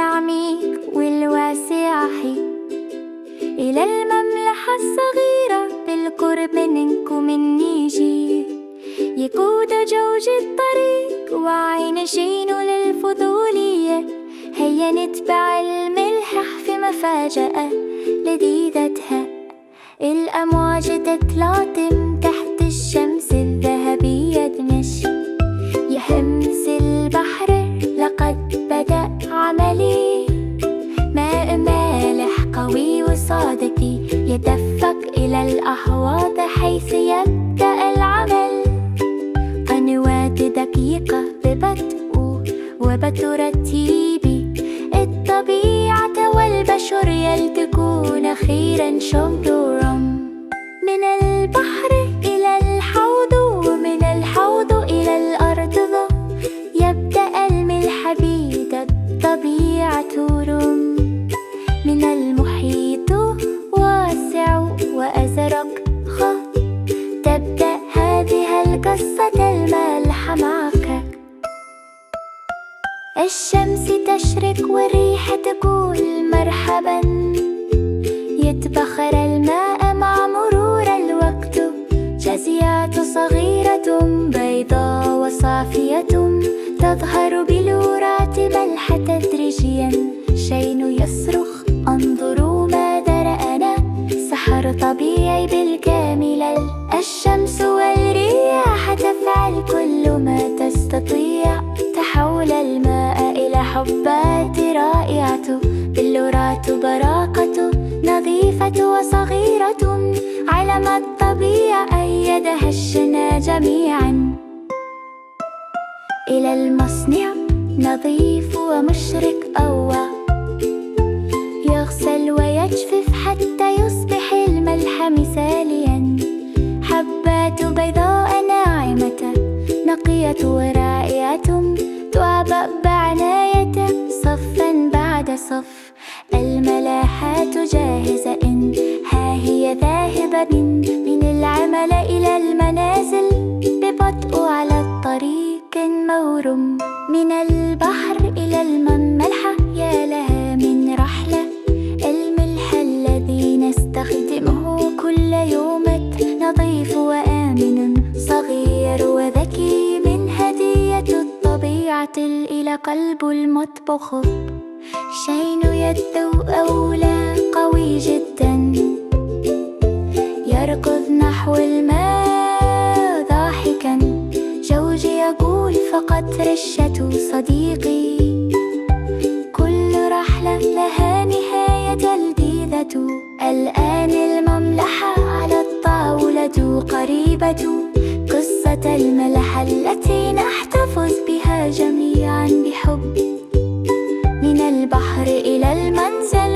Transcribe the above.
العميق والواسع إلى المملحة الصغيرة بالقرب منكم النيجي يقود جوج الطريق وعين شينو للفضولية. هيا نتبع الملحة في مفاجأة لذيذتها. الأمواج تتلاطم تحت الشمس الذهبية دمشق. يا همس البحر لقد بدأ عملي. ماء مالح قوي وصادق يدفق إلى الأحواض حيث يبدأ العمل. قنوات دقيقة ببطء وبترتيب. الطبيعة والبشر يلتقون أخيراً شمرورا. من البحر إلى الحوض ومن الحوض إلى الأرض يبدأ الملح بيد الطبيعة رم. من المحيط واسع وأزرق تبدأ هذه القصة المالحة معك. الشمس تشرق والريح تقول مرحبا. يتبخر الماء مع مرور الوقت. جزيئات صغيرة بيضاء وصافية تظهر بلورات ملح تدريجيا. شين يصرخ انظروا ماذا رأنا. سحر طبيعي بالكامل. الشمس والرياح تفعل كل ما تستطيع. تحول الماء إلى حبات رائعة. بلورات براقة نظيفة وصغيرة. علم الطبيعة أيدها الشنا جميعا. إلى المصنع نظيف ومشرق أوى. يغسل ويجفف حتى يصبح الملح مثاليا. حبات بيضاء ناعمة نقية ورائعة تعبأ بعناية صفا بعد صف. الملاحات جاهزة ها هي ذاهبة من العمل إلى المنازل ببطء على الطريق مورم. من البحر إلى المملحة يا لها من رحلة. الملح الذي نستخدمه كل يوم نظيف وآمن صغير وذكي. من هدية الطبيعة إلى قلب المطبخ. شين يده أولى قوي جدا. يركض نحو الماء ضاحكا. جوج يقول فقط رشة صديقي. كل رحلة لها نهاية لذيذة. الآن المملحة على الطاولة قريبة. قصة الملح التي نحتفظ بها جميعا بحب. من البحر إلى المنزل